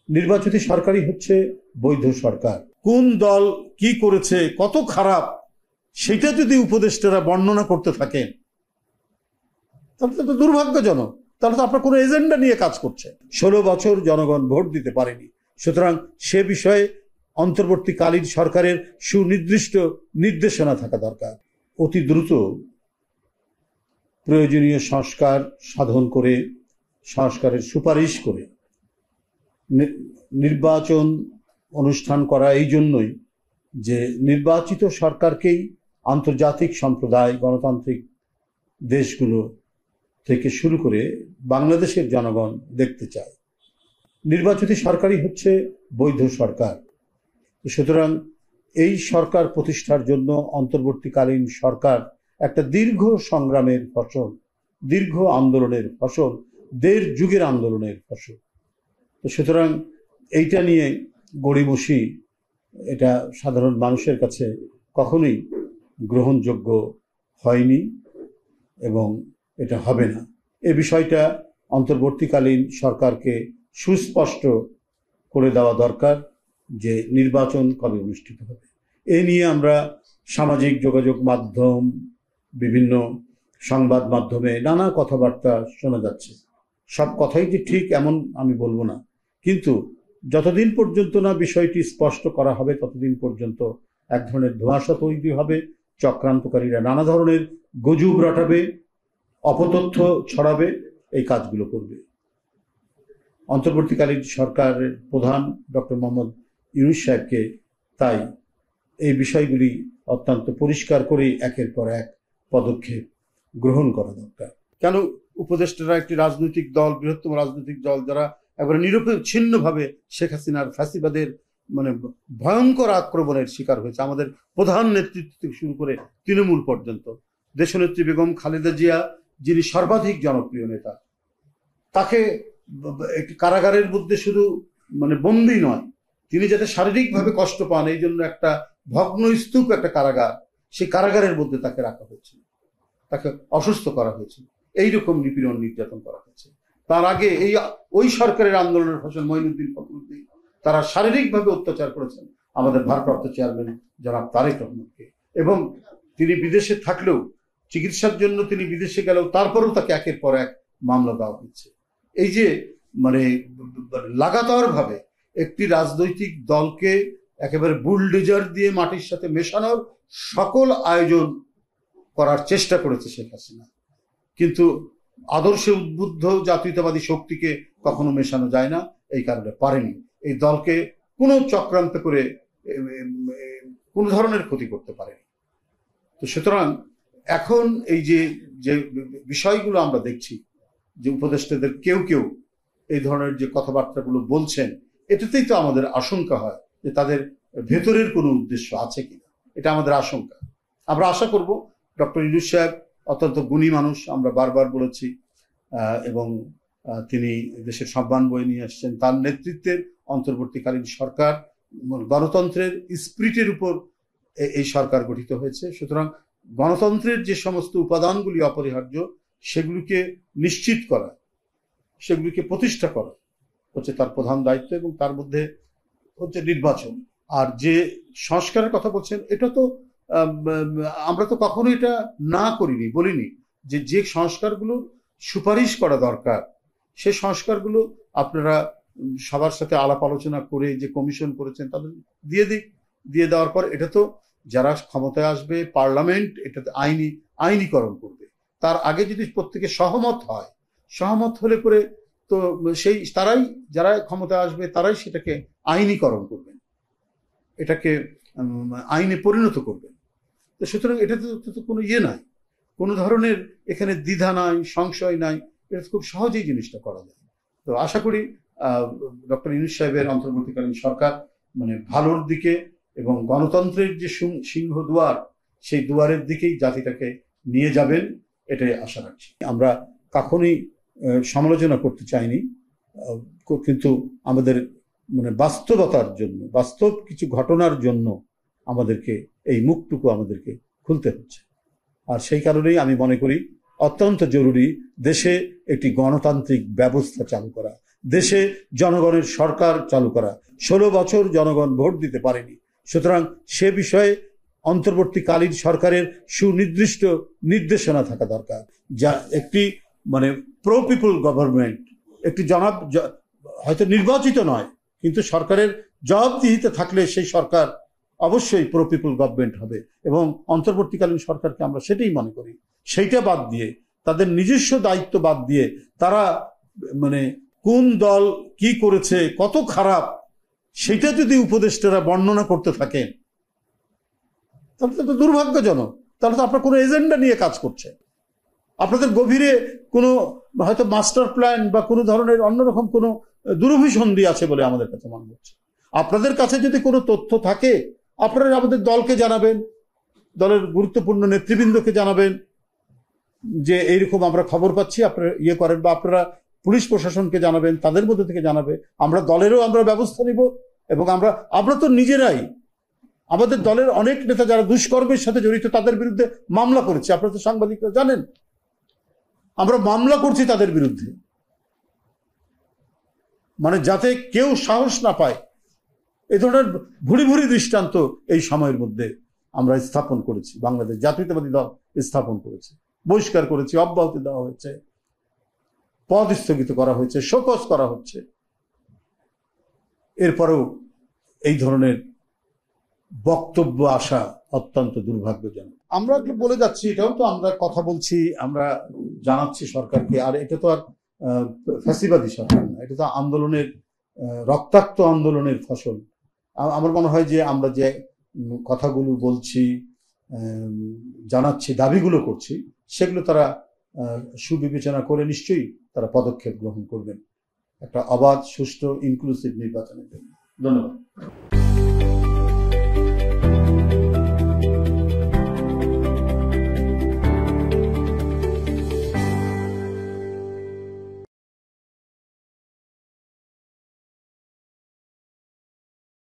নির্বাচিত সরকারই হচ্ছে বৈধ সরকার। কোন দল কি করেছে, কত খারাপ, সেটা যদি উপদেষ্টারা বর্ণনা করতে থাকেন তাহলে তো দুর্ভাগ্যজনক। তাহলে তো আপনার কোনো এজেন্ডা নিয়ে কাজ করছে। 16 বছর জনগণ ভোট দিতে পারেনি, সুতরাং সে বিষয়ে অন্তর্বর্তীকালীন সরকারের সুনির্দিষ্ট নির্দেশনা থাকা দরকার। অতি দ্রুত প্রয়োজনীয় সংস্কার সাধন করে, সংস্কারের সুপারিশ করে নির্বাচন অনুষ্ঠান করা, এই জন্যই যে নির্বাচিত সরকারকেই আন্তর্জাতিক সম্প্রদায়, গণতান্ত্রিক দেশগুলো থেকে শুরু করে বাংলাদেশের জনগণ দেখতে চায়। নির্বাচিত সরকারই হচ্ছে বৈধ সরকার। সুতরাং এই সরকার প্রতিষ্ঠার জন্য অন্তর্বর্তীকালীন সরকার একটা দীর্ঘ সংগ্রামের ফসল, দীর্ঘ আন্দোলনের ফসল, 1.5 যুগের আন্দোলনের ফসল। তো সুতরাং এইটা নিয়ে গড়িমসি, এটা সাধারণ মানুষের কাছে কখনোই গ্রহণযোগ্য হয়নি এবং এটা হবে না। এই বিষয়টা অন্তর্বর্তীকালীন সরকারকে সুস্পষ্ট করে দেওয়া দরকার যে নির্বাচন কবে অনুষ্ঠিত হবে। এ নিয়ে আমরা সামাজিক যোগাযোগ মাধ্যম, বিভিন্ন সংবাদ মাধ্যমে নানা কথাবার্তা শোনা যাচ্ছে। সব কথাই যে ঠিক এমন আমি বলবো না, কিন্তু যতদিন পর্যন্ত না বিষয়টি স্পষ্ট করা হবে ততদিন পর্যন্ত এক ধরনের ধোঁয়াশা তৈরি হবে। চক্রান্তকারীরা নানা ধরনের গুজব রটাবে, অপতথ্য ছড়াবে, এই কাজগুলো করবে। অন্তর্বর্তীকালীন সরকারের প্রধান ডক্টর মোহাম্মদ ইউনূস সাহেবকে তাই এই বিষয়গুলি অত্যন্ত পরিষ্কার করেই একের পর এক পদক্ষেপ গ্রহণ করা দরকার। কেন উপদেষ্টারা একটি রাজনৈতিক দল, বৃহত্তম রাজনৈতিক দল, যারা একবারে নিরপেক্ষভাবে শেখ হাসিনার ফ্যাসিবাদের ভয়ঙ্কর আক্রমণের শিকার হয়েছে, আমাদের প্রধান নেতৃত্ব থেকে শুরু করে তৃণমূল পর্যন্ত, দেশনেত্রী বেগম খালেদা জিয়া যিনি সর্বাধিক জনপ্রিয় নেতা, তাকে একটি কারাগারের মধ্যে শুধু বন্দী নয়, তিনি যাতে শারীরিকভাবে কষ্ট পান এই জন্য একটা ভগ্ন স্তূপ, একটা কারাগার, সেই কারাগারের মধ্যে তাকে রাখা হয়েছিল, তাকে অসুস্থ করা হয়েছিল, এইরকম নিপীড়ন নির্যাতন করা হয়েছে। তার আগে ওই সরকারের আন্দোলনের ফসল মঈনুদ্দিন ফখরুদ্দিন, তারা শারীরিকভাবে অত্যাচার করেছেন আমাদের ভারপ্রাপ্ত চেয়ারম্যান জনাব তারেক রহমানকে, এবং তিনি বিদেশে থাকলেও, চিকিৎসার জন্য তিনি বিদেশে গেলেও তারপরেও তাকে একের পর এক মামলা দেওয়া হচ্ছে। এই যে লাগাতার ভাবে একটি রাজনৈতিক দলকে একেবারে বুলডোজার দিয়ে মাটির সাথে মেশানোর সকল আয়োজন করার চেষ্টা করেছে শেখ হাসিনা, কিন্তু আদর্শে উদ্বুদ্ধ জাতীয়তাবাদী শক্তিকে কখনো মেশানো যায় না, এই কারণে পারেনি। এই দলকে কোনো চক্রান্ত করে কোনো ধরনের ক্ষতি করতে পারেনি। তো সুতরাং এখন এই যে বিষয়গুলো আমরা দেখছি, যে উপদেষ্টাদের কেউ কেউ এই ধরনের যে কথাবার্তাগুলো বলছেন, এটাতেই তো আমাদের আশঙ্কা হয় যে তাদের ভেতরের কোনো উদ্দেশ্য আছে কিনা, এটা আমাদের আশঙ্কা। আমরা আশা করব ডক্টর ইউনূস সাহেব অত্যন্ত গুণী মানুষ, আমরা বারবার বলেছি, এবং তিনি দেশের সম্মান বয়ে নিয়ে আসছেন। তার নেতৃত্বের অন্তর্বর্তীকালীন সরকার গণতন্ত্রের স্পিরিটের উপর এই সরকার গঠিত হয়েছে। সুতরাং গণতন্ত্রের যে সমস্ত উপাদানগুলি অপরিহার্য, সেগুলিকে নিশ্চিত করা, সেগুলিকে প্রতিষ্ঠা করা হচ্ছে তার প্রধান দায়িত্ব, এবং তার মধ্যে হচ্ছে নির্বাচন। আর যে সংস্কারের কথা বলছেন, এটা তো আমরা তো কখনো এটা না করিনি, বলিনি যে সংস্কারগুলো সুপারিশ করা দরকার, সে সংস্কারগুলো আপনারা সবার সাথে আলাপ আলোচনা করে যে কমিশন করেছেন তাদের দিয়ে দেওয়ার পর এটা তো যারা ক্ষমতায় আসবে, পার্লামেন্ট এটাতে আইনীকরণ করবে। তার আগে যদি প্রত্যেকে সহমত হয়, সহমত হলে পরে তো সেই তারাই, যারা ক্ষমতায় আসবে তারাই সেটাকে আইনীকরণ করবেন, এটাকে আইনে পরিণত করবেন। তো সুতরাং এটাতে তো কোনো নাই, কোনো ধরনের এখানে দ্বিধা নাই, সংশয় নাই, এটা খুব সহজেই জিনিসটা করা যায়। তো আশা করি ডক্টর ইউনূস সাহেবের অন্তর্বর্তীকালীন সরকার ভালোর দিকে এবং গণতন্ত্রের যে সিংহ দুয়ার, সেই দুয়ারের দিকেই জাতিটাকে নিয়ে যাবেন, এটাই আশা রাখছি। আমরা কখনোই সমালোচনা করতে চাইনি, কিন্তু আমাদের বাস্তবতার জন্য, বাস্তব কিছু ঘটনার জন্য আমাদেরকে এই মুখটুকু আমাদেরকে খুলতে হচ্ছে। আর সেই কারণেই আমি মনে করি অত্যন্ত জরুরি দেশে একটি গণতান্ত্রিক ব্যবস্থা চালু করা, দেশে জনগণের সরকার চালু করা। 16 বছর জনগণ ভোট দিতে পারেনি। সুতরাং সে বিষয়ে অন্তর্বর্তীকালীন সরকারের সুনির্দিষ্ট নির্দেশনা থাকা দরকার, যা একটি মানে প্রো পিপল গভর্নমেন্ট, একটি হয়তো নির্বাচিত নয়, কিন্তু সরকারের জবাবদিহিতে থাকলে সেই সরকার অবশ্যই প্রো পিপল গভর্নমেন্ট হবে। এবং অন্তর্বর্তীকালীন সরকারকে আমরা সেটাই মনে করি। সেইটা বাদ দিয়ে, তাদের নিজস্ব দায়িত্ব বাদ দিয়ে তারা মানে কোন দল কি করেছে, কত খারাপ, সেটা যদি উপদেষ্টারা বর্ণনা করতে থাকেন তাহলে তো দুর্ভাগ্যজনক। তাহলে তো আপনার কোনো এজেন্ডা নিয়ে কাজ করছে, আপনাদের গভীরে কোনো হয়তো মাস্টার প্ল্যান বা কোনো ধরনের অন্যরকম কোনো দুরভিসন্ধি আছে বলে আমাদের কাছে মনে হচ্ছে। আপনাদের কাছে যদি কোনো তথ্য থাকে আপনারা আমাদের দলকে জানাবেন, দলের গুরুত্বপূর্ণ নেতৃবৃন্দকে জানাবেন যে এইরকম আমরা খবর পাচ্ছি, আপনারা ইয়ে করেন, বা আপনারা পুলিশ প্রশাসনকে জানাবেন, তাদের মধ্যে থেকে জানাবে। আমরা দলেরও আমরা ব্যবস্থা নিব। এবং আমরা তো নিজেরাই আমাদের দলের অনেক নেতা যারা দুষ্কর্মের সাথে জড়িত তাদের বিরুদ্ধে মামলা করেছি, আপনারা তো সাংবাদিকরা জানেন। আমরা মামলা করছি তাদের বিরুদ্ধে, মানে যাতে কেউ সাহস না পায়। এ ধরনের ভুরি ভুরি দৃষ্টান্ত এই সময়ের মধ্যে আমরা স্থাপন করেছি। বাংলাদেশ জাতীয়তাবাদী দল স্থাপন করেছে, বহিষ্কার করেছি, অব্যাহতি দেওয়া হয়েছে, পদ স্থগিত করা হয়েছে, শোকজ করা হচ্ছে। এরপরেও এই ধরনের বক্তব্য আসা অত্যন্ত দুর্ভাগ্যজনক। আমরা বলে যাচ্ছি, এটাও তো আমরা কথা বলছি, আমরা জানাচ্ছি সরকারকে। আর এটা তো আর ফ্যাসিবাদী সরকার না, এটা তো আন্দোলনের রক্তাক্ত আন্দোলনের ফসল। আমার মনে হয় যে আমরা যে কথাগুলো বলছি, জানাচ্ছি, দাবিগুলো করছি, সেগুলো তারা সুবিবেচনা করে নিশ্চয়ই তারা পদক্ষেপ গ্রহণ করবেন একটা অবাধ, সুষ্ঠু, ইনক্লুসিভ নির্বাচনের জন্য। ধন্যবাদ।